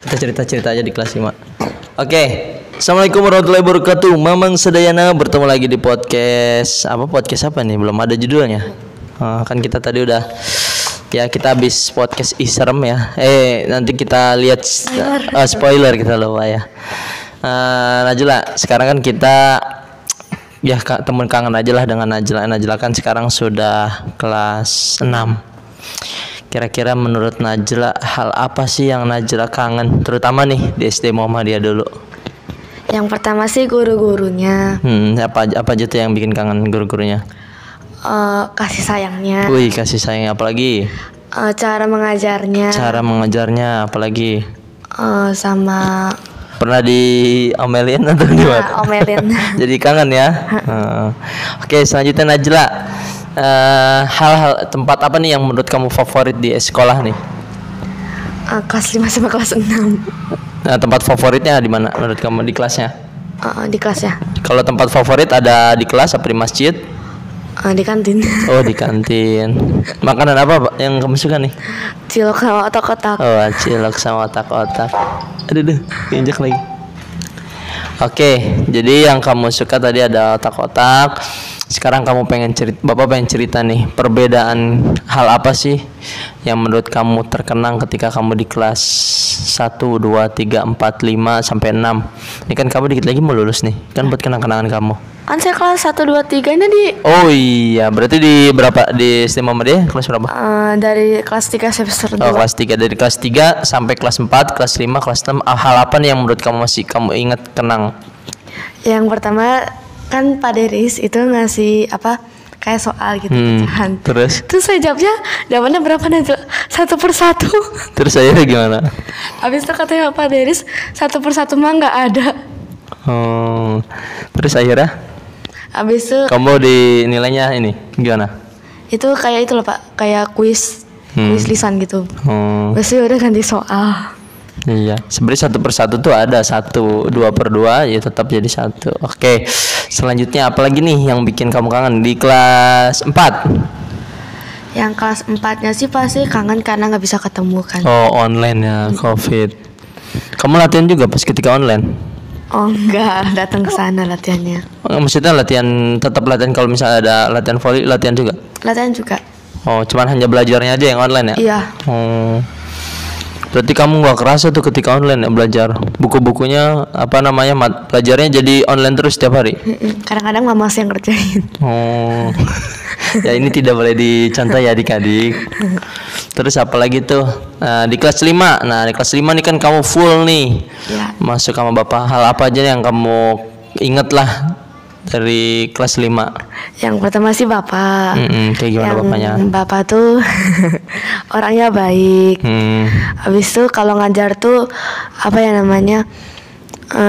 Kita cerita-cerita aja di kelas 5. Oke. Assalamualaikum warahmatullahi wabarakatuh. Mamang Sedayana bertemu lagi di podcast. Podcast apa nih? Belum ada judulnya. Kan kita tadi udah kita habis podcast Iserem ya. Nanti kita lihat spoiler kita lupa ya. Najla, sekarang kan kita temen kangen aja lah dengan Najla. Najla kan sekarang sudah kelas 6. Kira-kira menurut Najla hal apa sih yang Najla kangen, terutama nih di SD Muhammadiyah dulu? Yang pertama sih guru-gurunya. Apa aja tuh yang bikin kangen guru-gurunya? Kasih sayangnya. Wih, kasih sayang, apalagi? Cara mengajarnya. Cara mengajarnya, apalagi? Sama pernah diomelin atau gimana? Omelin. Jadi kangen ya. Oke, selanjutnya Najla. Hal-hal tempat apa nih yang menurut kamu favorit di sekolah nih? Kelas 5 sama kelas 6. Nah, tempat favoritnya di mana menurut kamu di kelasnya? Di kelasnya. Kalau tempat favorit ada di kelas apa di masjid? Di kantin. Oh, di kantin. Makanan apa yang kamu suka nih? Cilok sama otak-otak. Oh, cilok sama otak-otak. Aduh, injek lagi. Oke, jadi yang kamu suka tadi ada otak-otak. Sekarang kamu Bapak pengen cerita nih, perbedaan hal apa sih yang menurut kamu terkenang ketika kamu di kelas 1, 2, 3, 4, 5 sampai 6. Ini kan kamu dikit lagi mau lulus nih. Kan buat kenang-kenangan kamu. Kan saya kelas 1, 2, 3 ini di. Oh iya, berarti di berapa di SD Muhammadiyah kelas berapa? Dari kelas 3 semester 2. Oh, kelas 3, dari kelas 3 sampai kelas 4, kelas 5, kelas 6. Hal apa nih yang menurut kamu masih kamu ingat kenang? Yang pertama kan Pak Deris itu ngasih kayak soal gitu pecahan. Terus saya jawabannya berapa nih? 1 per 1. Terus saya gimana? Habis itu katanya Pak Deris 1 per 1 mah nggak ada. Terus akhirnya? Habis itu kamu di nilainya ini gimana? Itu kayak itu loh Pak, kayak kuis lisan gitu. Biasanya udah ganti soal. Iya, sebenarnya 1 per 1 tuh ada 1, 2 per 2 ya tetap jadi 1. Oke, selanjutnya apa lagi nih yang bikin kamu kangen di kelas 4? Yang kelas 4-nya sih pasti kangen karena nggak bisa ketemu kan. Oh, online ya, COVID. Kamu latihan juga pas ketika online? Oh enggak, datang ke sana latihannya. Maksudnya tetap latihan kalau misalnya ada latihan volley, latihan juga? Latihan juga. Oh, cuman hanya belajarnya aja yang online ya? Iya. Berarti kamu nggak kerasa tuh ketika online ya belajar, buku-bukunya pelajarnya jadi online terus setiap hari? Kadang-kadang mama sih yang kerjain. Ya ini tidak boleh dicontoh ya adik-adik. Terus apa lagi tuh? Di kelas 5. Nah, di kelas 5 nih kan kamu full nih. Ya. Masuk sama Bapak. Hal apa aja yang kamu inget lah dari kelas 5? Yang pertama sih Bapak. Kayak gimana bapaknya? Bapak tuh orangnya baik. Habis itu kalau ngajar tuh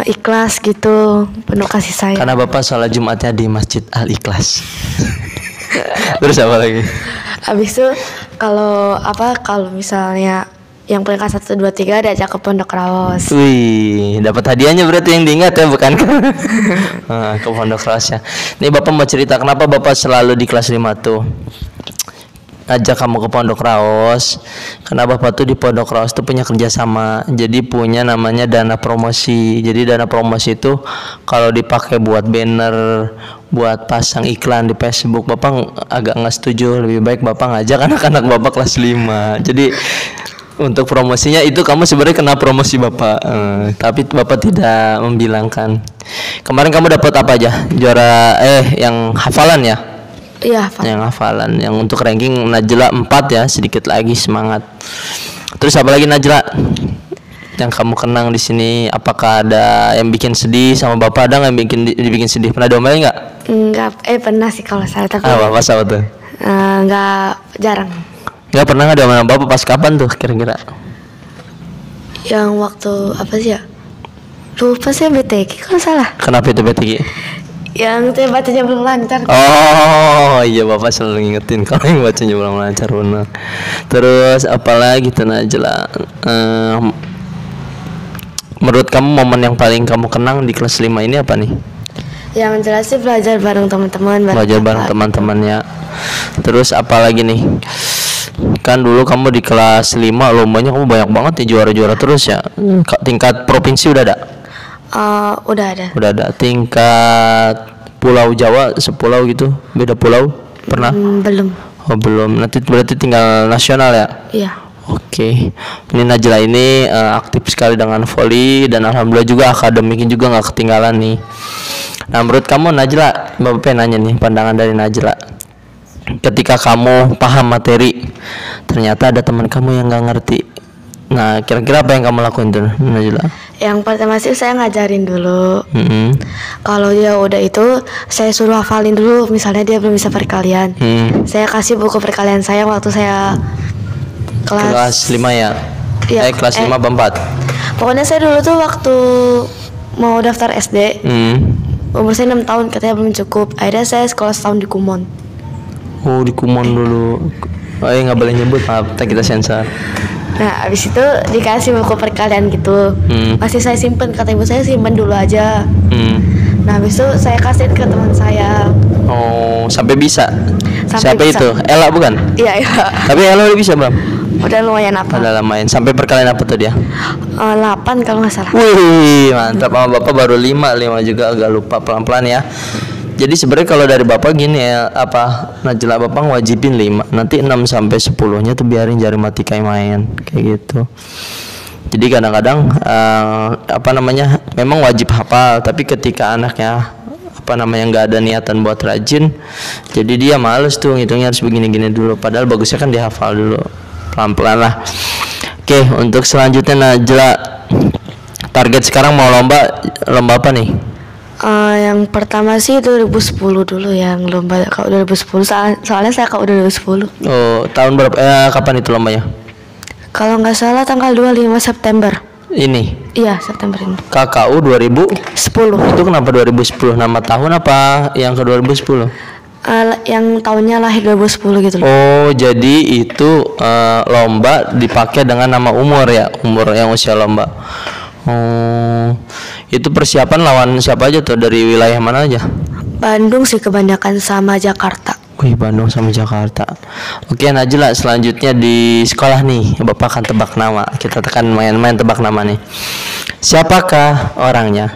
ikhlas gitu, penuh kasih sayang. Karena Bapak sholat Jumatnya di Masjid Al-Ikhlas. Terus apa lagi? Habis itu kalau misalnya yang peringkat 1, 2, 3 diajak ke Pondok Raos. Wih, dapat hadiahnya berarti yang diingat ya, bukan? Ke Pondok Raos ya. Nih Bapak mau cerita kenapa Bapak selalu di kelas 5 tuh ajak kamu ke Pondok Raos. Karena Bapak tuh di Pondok Raos tuh punya kerjasama. Jadi punya namanya dana promosi. Jadi dana promosi itu kalau dipakai buat banner, buat pasang iklan di Facebook, Bapak agak nggak setuju. Lebih baik Bapak ngajak anak-anak Bapak kelas 5. Jadi untuk promosinya itu kamu sebenarnya kena promosi Bapak, tapi Bapak tidak membilangkan. Kemarin kamu dapat apa aja? Juara yang hafalan ya? Iya, yang hafalan. Yang untuk ranking Najla 4 ya, sedikit lagi semangat. Terus apa lagi Najla yang kamu kenang di sini? Apakah ada yang bikin sedih sama Bapak? Ada nggak yang dibikin sedih? Pernah diomelin nggak? Enggak, pernah sih kalau saya, tapi Bapak apa tuh? Enggak, jarang. Nggak pernah nggak diomelin Bapak pas kapan tuh kira-kira? Yang waktu apa sih ya? Lupa sih, BTK kalau salah. Kenapa itu BTK? Yang bacanya belum lancar. Oh iya, Bapak selalu ngingetin kalau yang bacanya belum lancar, benar. Terus apalagi tuh Najla? Menurut kamu momen yang paling kamu kenang di kelas 5 ini apa nih? Yang jelas sih belajar bareng teman-teman. Belajar bareng teman-temannya. Terus apalagi nih? Kan dulu kamu di kelas 5 lombanya kamu banyak banget nih, juara-juara terus ya. Tingkat provinsi udah ada? Udah ada. Udah ada. Tingkat Pulau Jawa, sepulau gitu, beda pulau pernah? Belum. Oh belum. Nanti berarti tinggal nasional ya? Iya. Oke. Ini Najla ini aktif sekali dengan voli dan alhamdulillah juga akademiknya juga nggak ketinggalan nih. Nah menurut kamu Najla, Bapak pengen nanya nih pandangan dari Najla. Ketika kamu paham materi, ternyata ada teman kamu yang nggak ngerti. Nah kira-kira apa yang kamu lakuin tuh Najla? Yang pertama sih saya ngajarin dulu. Kalau dia udah itu, saya suruh hafalin dulu. Misalnya dia belum bisa perkalian, saya kasih buku perkalian saya waktu saya kelas 5 ya? Iya, Kelas 5 apa 4? Pokoknya saya dulu tuh waktu mau daftar SD, umur saya 6 tahun, katanya belum cukup. Akhirnya saya sekolah setahun di Kumon. Oh di Kumon dulu. Oh nggak boleh nyebut, maaf, kita sensor. Nah abis itu dikasih buku perkalian gitu. Masih saya simpen, kata ibu saya simpen dulu aja. Nah abis itu saya kasih ke teman saya. Oh sampai bisa? Siapa bisa. itu? Ella bukan? Iya. Tapi Ella udah bisa belum? Udah lumayan apa? Udah lumayan. Sampai perkalian apa tuh dia? 8 kalau nggak salah. Wih mantap. Sama bapak baru 5 juga agak lupa pelan-pelan ya. Jadi sebenarnya kalau dari bapak gini ya, Najla bapak wajibin 5, nanti 6 sampai 10-nya tuh biarin jari mati kayak main kayak gitu. Jadi kadang-kadang memang wajib hafal, tapi ketika anaknya nggak ada niatan buat rajin, jadi dia males tuh ngitungnya harus begini-gini dulu, padahal bagusnya kan dihafal dulu pelan-pelan lah. Oke, untuk selanjutnya Najla, target sekarang mau lomba apa nih? Yang pertama sih 2010 dulu, yang lomba kalau 2010 soalnya saya kalau 2010. Oh tahun berapa? Kapan itu lombanya? Kalau nggak salah tanggal 25 September. Ini? Iya September ini. KKU 2010. Itu kenapa 2010? Nama tahun apa yang ke 2010? Yang tahunnya lahir 2010 gitu loh. Oh jadi itu lomba dipakai dengan nama umur ya, umur yang usia lomba. Oh itu persiapan lawan siapa aja tuh, dari wilayah mana aja? Bandung sih kebanyakan sama Jakarta. Wih Bandung sama Jakarta. Oke Najla, selanjutnya di sekolah nih bapak akan tebak nama. Kita tekan main-main tebak nama nih. Siapakah orangnya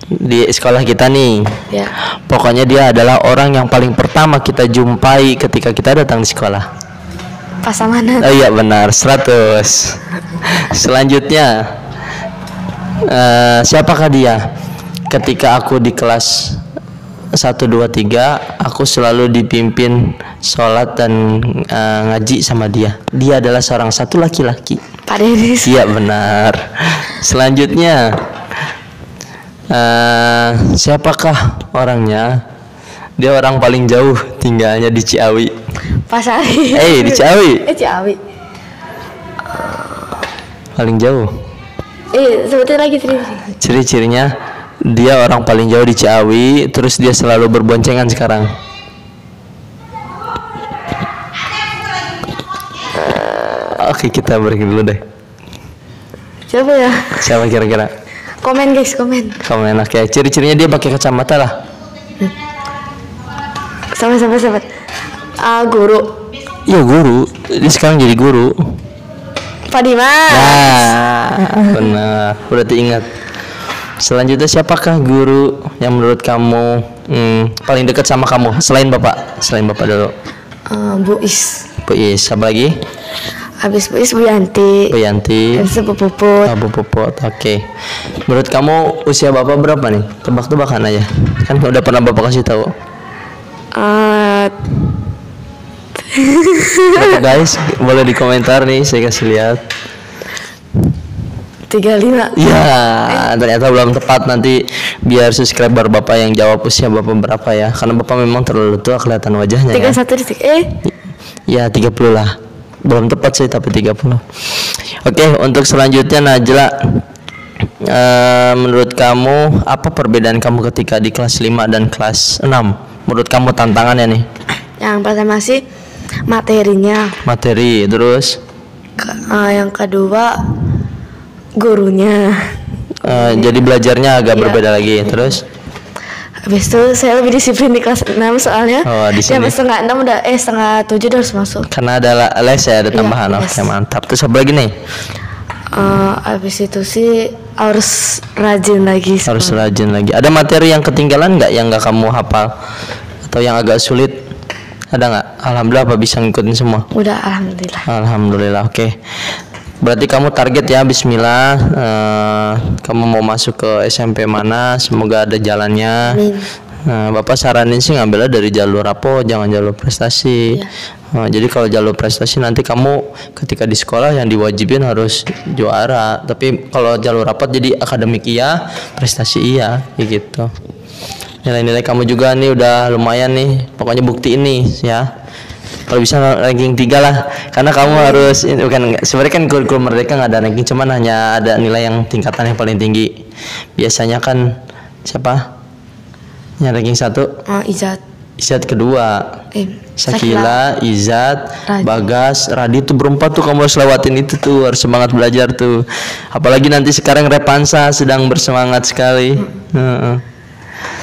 di sekolah kita nih? Ya. Pokoknya dia adalah orang yang paling pertama kita jumpai ketika kita datang di sekolah. Pasangan. Oh iya benar, 100. Selanjutnya siapakah dia? Ketika aku di kelas 1, 2, 3 aku selalu dipimpin sholat dan ngaji sama dia. Dia adalah seorang satu laki-laki. Pak Denis. Iya benar. Selanjutnya siapakah orangnya? Dia orang paling jauh, tinggalnya di Ciawi. Pasari. Di Ciawi. Ciawi. Paling jauh. Sebutin lagi Ciri-cirinya dia orang paling jauh di Ciawi, terus dia selalu berboncengan sekarang. Oke, kita break dulu deh. Siapa ya? Siapa kira-kira? Komen guys, komen. Oke, ciri-cirinya dia pakai kacamata lah. Sama. Guru. Iya guru. Dia sekarang jadi guru. Pak Dimas. Benar. Berarti ingat. Selanjutnya siapakah guru yang menurut kamu paling dekat sama kamu selain bapak? Selain bapak dulu. Bu Is. Bu Is. Apa lagi? Habis Bu Is Bu Yanti. Habis itu Bu Puput. Bu Puput. Oke. Menurut kamu usia bapak berapa nih? Tebak-tebakan aja. Kan udah pernah bapak kasih tahu. Berapa guys? Boleh di komentar nih, saya kasih lihat. 35. Iya, ternyata belum tepat. Nanti biar subscriber bapak yang jawab usia bapak berapa ya, karena bapak memang terlalu tua kelihatan wajahnya. 31 ya 30 lah. Belum tepat sih tapi 30. Oke, untuk selanjutnya Najla, menurut kamu apa perbedaan kamu ketika di kelas 5 dan kelas 6? Menurut kamu tantangannya nih? Yang pertama sih materinya. Materi, terus? Yang kedua gurunya. Jadi belajarnya agak berbeda lagi. Terus? Habis itu saya lebih disiplin di kelas 6 soalnya. Oh, di sini. Jam setengah 6 udah setengah 7 udah harus masuk. Karena ada les ya, ada tambahan. Iya, Oke, mantap. Terus apa lagi nih? Habis itu sih harus rajin lagi. Harus rajin lagi. Ada materi yang ketinggalan nggak yang nggak kamu hafal atau yang agak sulit? Ada nggak? Alhamdulillah apa bisa ngikutin semua? Udah, alhamdulillah. Alhamdulillah. Oke. Berarti kamu target ya, Bismillah. Kamu mau masuk ke SMP mana? Semoga ada jalannya. Amin. Nah, Bapak saranin sih ngambilnya dari jalur rapot, jangan jalur prestasi. Iya. Jadi kalau jalur prestasi nanti kamu ketika di sekolah yang diwajibin harus juara. Tapi kalau jalur rapot jadi akademik iya, prestasi iya, kayak gitu. Nilai-nilai kamu juga nih udah lumayan nih. Pokoknya bukti ini ya. Kalau bisa ranking 3 lah. Karena kamu harus bukan sebenarnya kan kurikulum Merdeka nggak ada ranking, cuman hanya ada nilai yang tingkatan yang paling tinggi. Biasanya kan siapa? Yang ranking 1? Izat. Izat kedua. Sakila, Izat, Radi. Bagas, Radi tuh berempat tuh kamu harus lewatin itu tuh, harus semangat belajar tuh. Apalagi nanti sekarang Repansa sedang bersemangat sekali.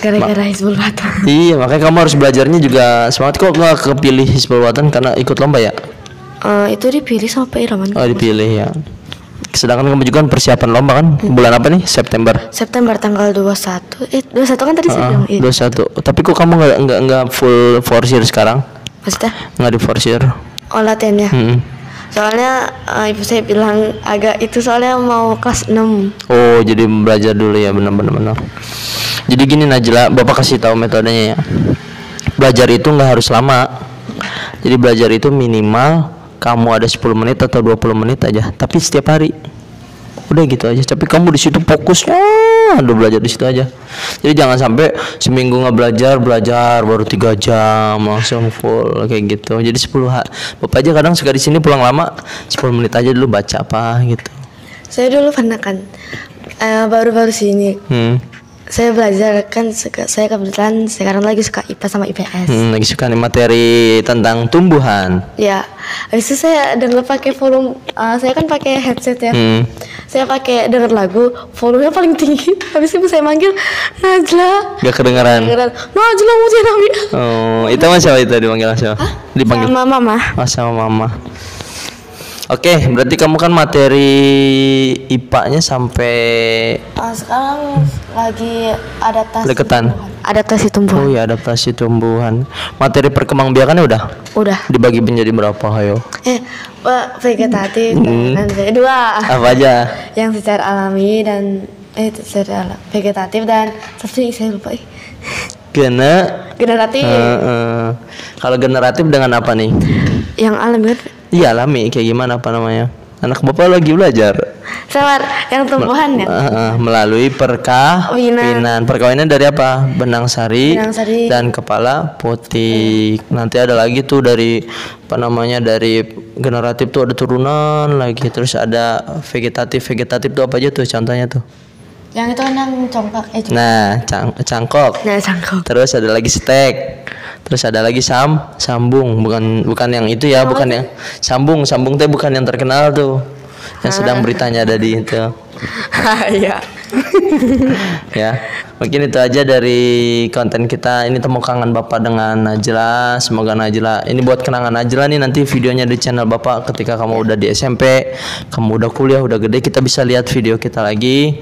Gara-gara Hizbul Watan. Iya, makanya kamu harus belajarnya juga semangat. Kok nggak kepilih Hizbul Watan karena ikut lomba ya? Itu dipilih sama Pak Iraman. Oh, dipilih ya. Sedangkan kamu juga kan persiapan lomba kan? Bulan apa nih? September. September tanggal 21. 21 kan tadi saya bilang. 21. Tapi kok kamu nggak full forsir sekarang? Maksudnya? Nggak di forsir. Oh, latihannya. Soalnya ibu saya bilang agak itu soalnya mau kelas 6. Oh, jadi belajar dulu ya, benar. Jadi gini Najla, Bapak kasih tahu metodenya ya. Belajar itu nggak harus lama. Jadi belajar itu minimal kamu ada 10 menit atau 20 menit aja, tapi setiap hari. Udah gitu aja. Tapi kamu di situ fokusnya, udah belajar di situ aja. Jadi jangan sampai seminggu nggak belajar baru 3 jam langsung full kayak gitu. Jadi 10 hari. Bapak aja kadang suka di sini pulang lama, 10 menit aja dulu baca apa gitu. Saya dulu pernah kan baru-baru sini. Saya belajar kan saya kebetulan sekarang lagi suka IPA sama IPS. Lagi suka nih materi tentang tumbuhan. Ya, habis itu saya denger pakai volume. Saya kan pakai headset ya. Saya pakai denger lagu, volumenya paling tinggi. Habis itu saya manggil Najla. Gak kedengeran. Najla Mutia Nabi. Oh, itu mas siapa itu dipanggil siapa? Dipanggil sama mama. Oh, sama mama. Oke, berarti kamu kan materi IPA-nya sampai sekarang lagi adaptasi. Deketan. Adaptasi tumbuhan. Oh iya, adaptasi tumbuhan. Materi perkembangbiakannya udah? Udah. Dibagi menjadi berapa, ayo? Vegetatif. Dua. Apa aja? Yang secara alami dan secara vegetatif dan satu yang saya lupa. Generatif. Kalau generatif dengan apa nih? Yang alami kan? Iya, alami. Kayak gimana apa namanya? Anak Bapak lagi belajar. Sabar, yang tumbuhan ya? Melalui perkawinan. Perkawinan dari apa? Benang sari dan kepala putih. Nanti ada lagi tuh dari apa namanya, dari generatif tuh ada turunan lagi. Terus ada vegetatif. Vegetatif tuh apa aja tuh contohnya tuh? Yang itu yang congkak. Nah, cangkok. Nah, cangkok. Terus ada lagi stek. Terus ada lagi sambung, bukan yang itu ya, bukan yang sambung teh bukan yang terkenal tuh. Yang sedang beritanya ada di itu. Iya. Ya, mungkin itu aja dari konten kita. Ini temu kangen Bapak dengan Najla. Semoga Najla, ini buat kenangan Najla nih, nanti videonya di channel Bapak ketika kamu udah di SMP, kamu udah kuliah, udah gede, kita bisa lihat video kita lagi.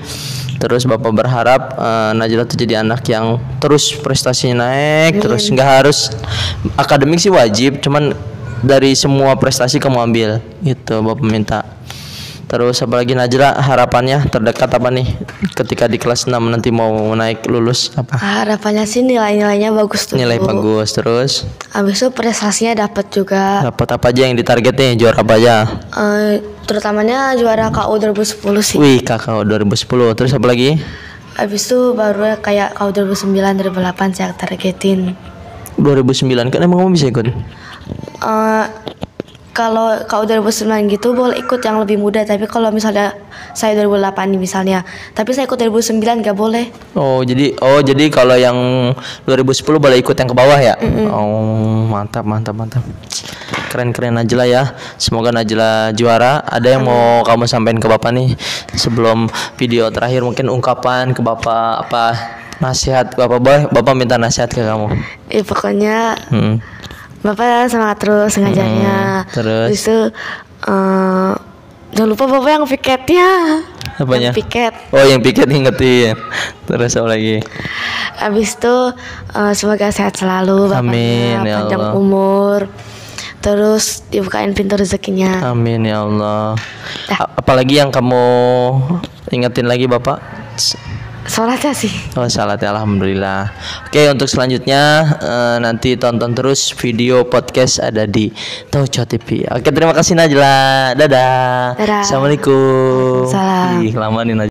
Terus Bapak berharap Najla tuh jadi anak yang terus prestasinya naik. Terus nggak harus akademik sih wajib, cuman dari semua prestasi kamu ambil gitu Bapak minta. Terus apalagi Najla harapannya terdekat apa nih ketika di kelas 6 nanti mau naik lulus apa? Harapannya sih nilainya bagus tuh. Nilai bagus terus. Habis itu prestasinya dapat juga. Dapat apa aja yang ditarget nih? Juara apa aja? Terutamanya juara KU 2010 sih. Wih, KU 2010. Terus apa lagi? Habis itu baru kayak KU 2009 2008 saya targetin. 2009 kan emang kamu bisa ikut? Kalau KU 2009 gitu boleh ikut yang lebih muda, tapi kalau misalnya saya 2008 nih misalnya, tapi saya ikut 2009 gak boleh. Oh jadi kalau yang 2010 boleh ikut yang ke bawah ya? Oh mantap. Keren Najla ya. Semoga Najla juara. Ada yang mau kamu sampaikan ke Bapak nih sebelum video terakhir, mungkin ungkapan ke Bapak apa Nasihat Bapak, boleh Bapak minta nasihat ke kamu. Pokoknya Bapak semangat terus ngajarnya. Terus Habis itu jangan lupa Bapak yang piketnya. apanya? Yang piket. Oh, yang piket ingetin. Terus apa lagi? Habis itu semoga sehat selalu Bapaknya. Amin, ya panjang Allah. umur. Terus dibukain pintu rezekinya. Amin ya Allah. Dah. Apalagi yang kamu ingetin lagi Bapak? Sholatnya sih. Oh, salat ya, alhamdulillah. Oke, untuk selanjutnya nanti tonton terus video podcast ada di Tauco TV. Oke, terima kasih Najla. Dadah. Dadah. Assalamualaikum. Waalaikumsalam. Ih, lama nih Najla.